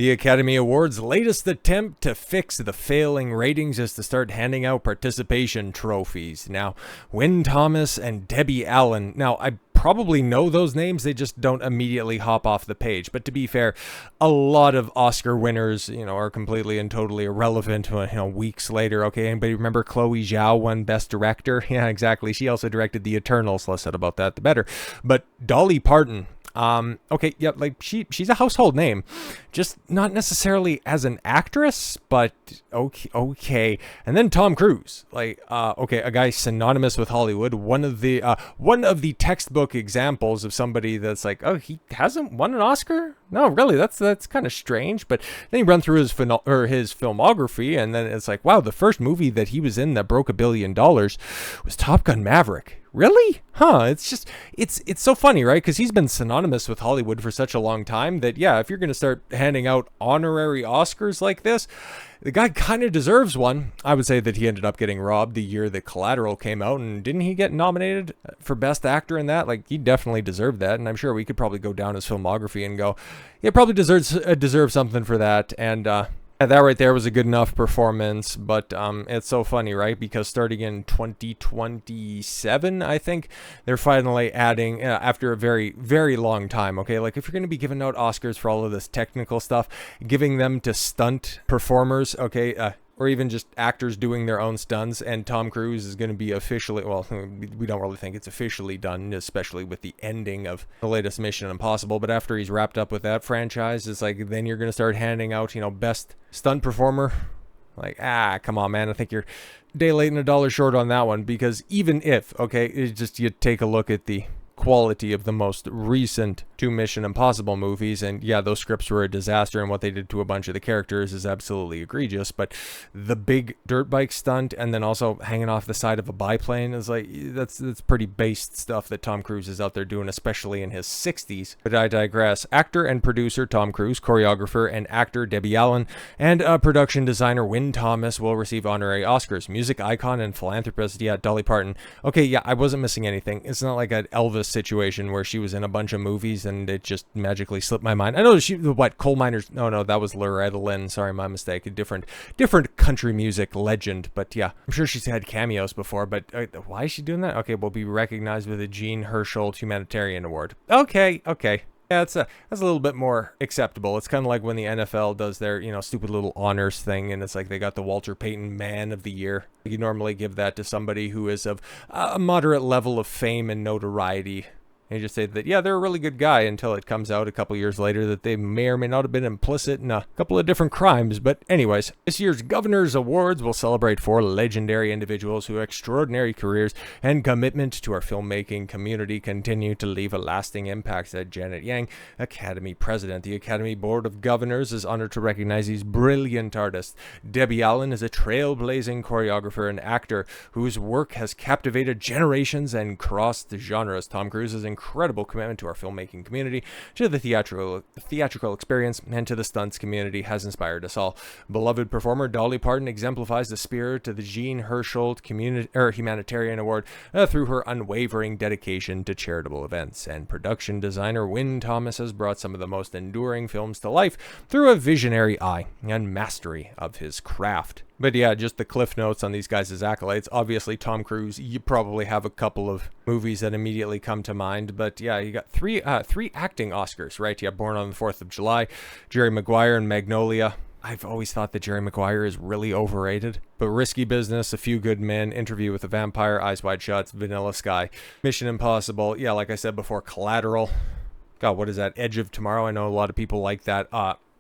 The Academy Awards' latest attempt to fix the failing ratings is to start handing out participation trophies. Now, Wynne Thomas and Debbie Allen. Now, I probably know those names, they just don't immediately hop off the page. But to be fair, a lot of Oscar winners, are completely and totally irrelevant, weeks later. Okay, anybody remember Chloe Zhao won Best Director? Yeah, exactly. She also directed The Eternals. Less said about that, the better. But Dolly Parton. Okay, yeah, she's a household name, just not necessarily as an actress, but okay. And then Tom Cruise, a guy synonymous with Hollywood, one of the textbook examples of somebody that's he hasn't won an Oscar? No, really, that's kind of strange. But then you run through his filmography, and then it's wow, the first movie that he was in that broke $1 billion was Top Gun Maverick. Really? Huh, it's so funny, right? Because he's been synonymous with Hollywood for such a long time that, yeah, if you're going to start handing out honorary Oscars like this, the guy kind of deserves one. I would say that he ended up getting robbed the year that Collateral came out, and didn't he get nominated for Best Actor in that? He definitely deserved that, and I'm sure we could probably go down his filmography and go, yeah, probably deserves something for that, and, yeah, that right there was a good enough performance, but it's so funny, right? Because starting in 2027, I think, they're finally adding, after a very, very long time, okay? If you're going to be giving out Oscars for all of this technical stuff, giving them to stunt performers, okay, or even just actors doing their own stunts, and Tom Cruise is going to be officially, well, we don't really think it's officially done, especially with the ending of the latest Mission Impossible, but after he's wrapped up with that franchise, it's then you're going to start handing out, best stunt performer. Come on, man, I think you're a day late and a dollar short on that one, because even if, okay, it's just, you take a look at the quality of the most recent 2 Mission Impossible movies, and yeah, those scripts were a disaster, and what they did to a bunch of the characters is absolutely egregious, but the big dirt bike stunt and then also hanging off the side of a biplane is that's pretty based stuff that Tom Cruise is out there doing, especially in his 60s. But I digress. Actor and producer Tom Cruise, choreographer and actor Debbie Allen, and production designer Wynne Thomas will receive honorary Oscars. Music icon and philanthropist, yeah, Dolly Parton. Okay, yeah, I wasn't missing anything. It's not like an Elvis situation where she was in a bunch of movies and it just magically slipped my mind. I know Coal Miners. No, that was Loretta Lynn. Sorry, my mistake. A different country music legend. But yeah, I'm sure she's had cameos before. But why is she doing that? Okay, we'll be recognized with a Jean Hersholt Humanitarian Award. Okay. Yeah, that's a little bit more acceptable. It's kind of like when the NFL does their, stupid little honors thing, and it's they got the Walter Payton Man of the Year. You normally give that to somebody who is of a moderate level of fame and notoriety. And you just say that, yeah, they're a really good guy, until it comes out a couple years later that they may or may not have been implicit in a couple of different crimes. But anyways, this year's Governor's Awards will celebrate 4 legendary individuals whose extraordinary careers and commitment to our filmmaking community continue to leave a lasting impact, said Janet Yang, Academy President. The Academy Board of Governors is honored to recognize these brilliant artists. Debbie Allen is a trailblazing choreographer and actor whose work has captivated generations and crossed genres. Tom Cruise's incredible commitment to our filmmaking community, to the theatrical experience, and to the stunts community has inspired us all. Beloved performer Dolly Parton exemplifies the spirit of the Jean Hersholt Humanitarian Award through her unwavering dedication to charitable events. And production designer Wynne Thomas has brought some of the most enduring films to life through a visionary eye and mastery of his craft. But yeah, just the cliff notes on these guys' accolades. Obviously, Tom Cruise, you probably have a couple of movies that immediately come to mind. But yeah, you got three acting Oscars, right? Yeah, Born on the 4th of July, Jerry Maguire and Magnolia. I've always thought that Jerry Maguire is really overrated. But Risky Business, A Few Good Men, Interview with a Vampire, Eyes Wide Shut, Vanilla Sky, Mission Impossible. Yeah, like I said before, Collateral. God, what is that? Edge of Tomorrow. I know a lot of people like that.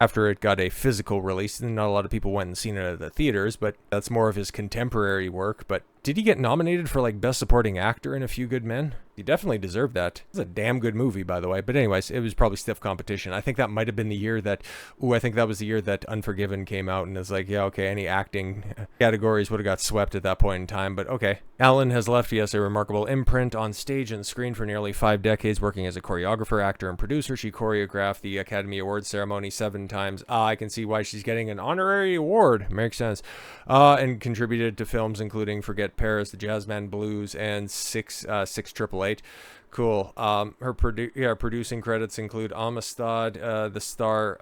After it got a physical release, and not a lot of people went and seen it at the theaters, but that's more of his contemporary work. But did he get nominated for Best Supporting Actor in A Few Good Men? He definitely deserved that. It's a damn good movie, by the way. But anyways, it was probably stiff competition. I think that might have been the year that, I think that was the year that Unforgiven came out, and it's yeah, okay, any acting categories would have got swept at that point in time, but okay. Allen has left, yes, a remarkable imprint on stage and screen for nearly 5 decades, working as a choreographer, actor, and producer. She choreographed the Academy Awards ceremony 7 times. I can see why she's getting an honorary award. Makes sense. And contributed to films including Forget Midnight Paris, The Jazzman Blues, and 688. Cool. Her producing credits include Amistad, The Star,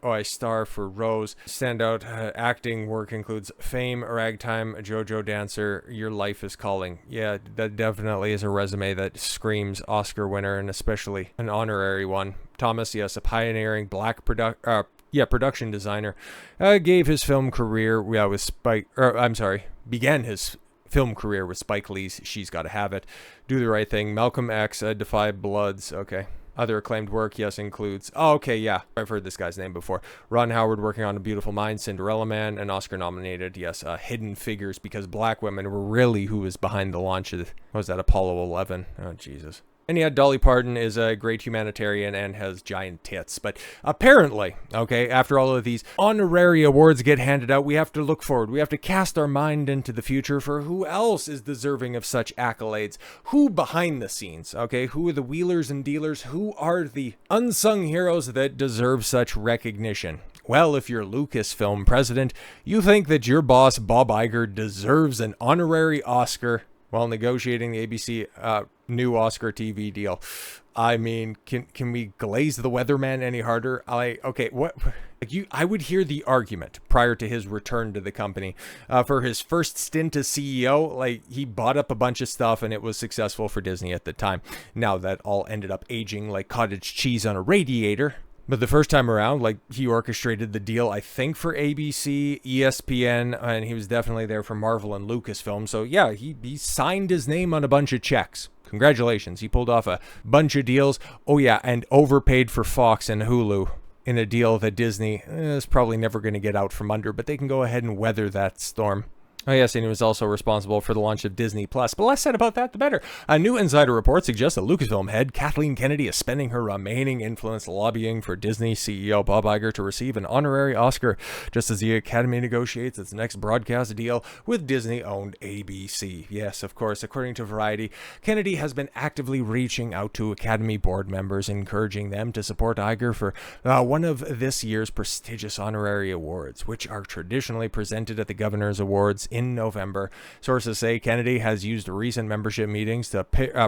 I Star for Rose. Standout acting work includes Fame, Ragtime, JoJo Dancer, Your Life is Calling. Yeah, that definitely is a resume that screams Oscar winner, and especially an honorary one. Thomas, yes, a pioneering black production designer, gave his film career began his film career with Spike Lee's She's Gotta Have It, Do the Right Thing, Malcolm X, Defy Bloods. Okay. Other acclaimed work, yes, includes... Oh, okay, yeah. I've heard this guy's name before. Ron Howard working on A Beautiful Mind, Cinderella Man, and Oscar-nominated, yes, Hidden Figures, because black women were really who was behind the launch of... What was that, Apollo 11? Oh, Jesus. And yeah, Dolly Parton is a great humanitarian and has giant tits. But apparently, okay, after all of these honorary awards get handed out, we have to look forward. We have to cast our mind into the future for who else is deserving of such accolades. Who behind the scenes, okay? Who are the wheelers and dealers? Who are the unsung heroes that deserve such recognition? Well, if you're Lucasfilm president, you think that your boss, Bob Iger, deserves an honorary Oscar while negotiating the ABC new Oscar TV deal. I mean, can we glaze the weatherman any harder? I would hear the argument prior to his return to the company for his first stint as CEO. Like, he bought up a bunch of stuff and it was successful for Disney at the time. Now that all ended up aging like cottage cheese on a radiator. But the first time around, like, he orchestrated the deal, I think, for ABC, ESPN, and he was definitely there for Marvel and Lucasfilm. So yeah, he signed his name on a bunch of checks. Congratulations. He pulled off a bunch of deals. Oh yeah, and overpaid for Fox and Hulu in a deal that Disney is probably never going to get out from under, but they can go ahead and weather that storm. Oh yes, and he was also responsible for the launch of Disney+. But less said about that, the better. A new insider report suggests that Lucasfilm head Kathleen Kennedy is spending her remaining influence lobbying for Disney CEO Bob Iger to receive an honorary Oscar, just as the Academy negotiates its next broadcast deal with Disney-owned ABC. Yes, of course, according to Variety, Kennedy has been actively reaching out to Academy board members, encouraging them to support Iger for one of this year's prestigious honorary awards, which are traditionally presented at the Governor's Awards in November. Sources say Kennedy has used recent membership meetings to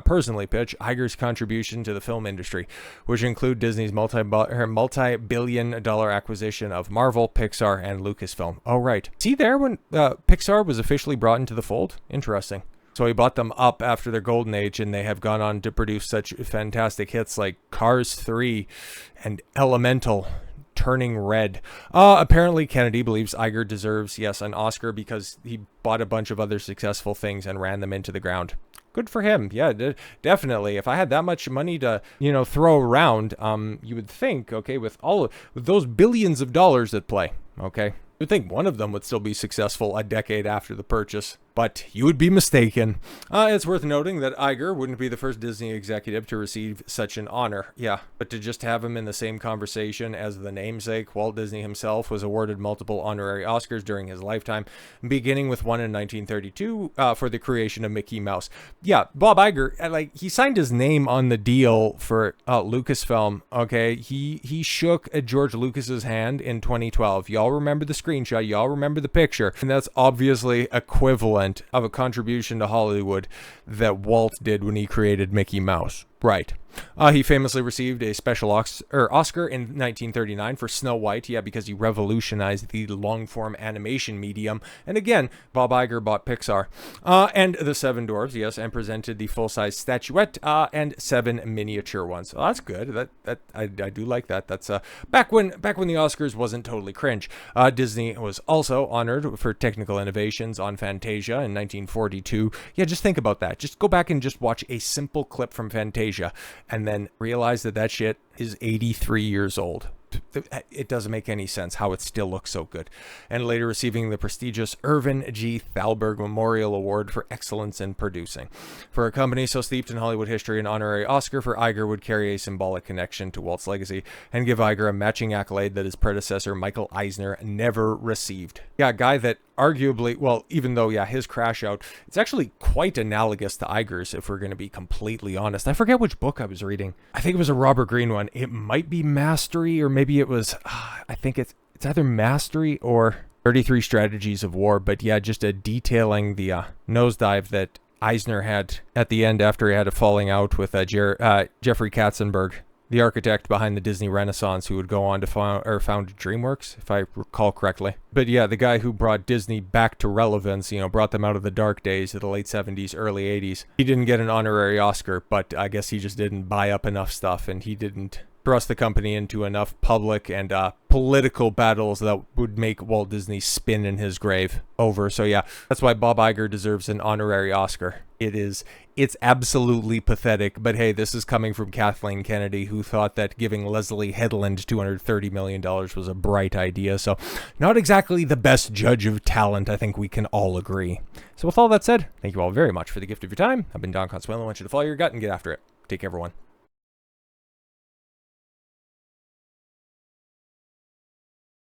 personally pitch Iger's contribution to the film industry, which include Disney's multi-billion-dollar acquisition of Marvel, Pixar, and Lucasfilm. Oh, right. See there when Pixar was officially brought into the fold? Interesting. So he bought them up after their golden age, and they have gone on to produce such fantastic hits like Cars 3 and Elemental, Turning Red. Apparently Kennedy believes Iger deserves, yes, an Oscar because he bought a bunch of other successful things and ran them into the ground. Good for him. Yeah, definitely. If I had that much money to, throw around, you would think, okay, with those billions of dollars at play, okay, you'd think one of them would still be successful a decade after the purchase. But you would be mistaken. It's worth noting that Iger wouldn't be the first Disney executive to receive such an honor. Yeah, but to just have him in the same conversation as the namesake, Walt Disney himself was awarded multiple honorary Oscars during his lifetime, beginning with one in 1932 for the creation of Mickey Mouse. Yeah, Bob Iger, he signed his name on the deal for Lucasfilm, okay? He shook George Lucas's hand in 2012. Y'all remember the screenshot, y'all remember the picture, and that's obviously equivalent of a contribution to Hollywood that Walt did when he created Mickey Mouse. Right. He famously received a special Oscar in 1939 for Snow White, yeah, because he revolutionized the long-form animation medium. And again, Bob Iger bought Pixar. And The Seven Dwarfs, yes, and presented the full-size statuette and 7 miniature ones. So that's good. I do like that. That's back when the Oscars wasn't totally cringe. Disney was also honored for technical innovations on Fantasia in 1942. Yeah, just think about that. Just go back and just watch a simple clip from Fantasia, and then realize that shit is 83 years old. It doesn't make any sense how it still looks so good. And later receiving the prestigious Irvin G. Thalberg Memorial Award for excellence in producing. For a company so steeped in Hollywood history, an honorary Oscar for Iger would carry a symbolic connection to Walt's legacy and give Iger a matching accolade that his predecessor Michael Eisner never received. Yeah, a guy that arguably, well, even though, yeah, his crash out, it's actually quite analogous to Iger's, if we're going to be completely honest. I forget which book I was reading. I think it was a Robert Greene one. It might be Mastery, or maybe it was, I think it's either Mastery or 33 Strategies of War. But yeah, just detailing the nosedive that Eisner had at the end after he had a falling out with Jeffrey Katzenberg, the architect behind the Disney Renaissance, who would go on to found DreamWorks, if I recall correctly. But yeah, the guy who brought Disney back to relevance, brought them out of the dark days of the late 70s, early 80s. He didn't get an honorary Oscar, but I guess he just didn't buy up enough stuff, and he didn't thrust the company into enough public and political battles that would make Walt Disney spin in his grave over. So yeah, that's why Bob Iger deserves an honorary Oscar. It's absolutely pathetic, but hey, this is coming from Kathleen Kennedy, who thought that giving Leslie Headland $230 million was a bright idea. So not exactly the best judge of talent, I think we can all agree. So with all that said, thank you all very much for the gift of your time. I've been Don Consuelo. I want you to follow your gut and get after it. Take care, everyone.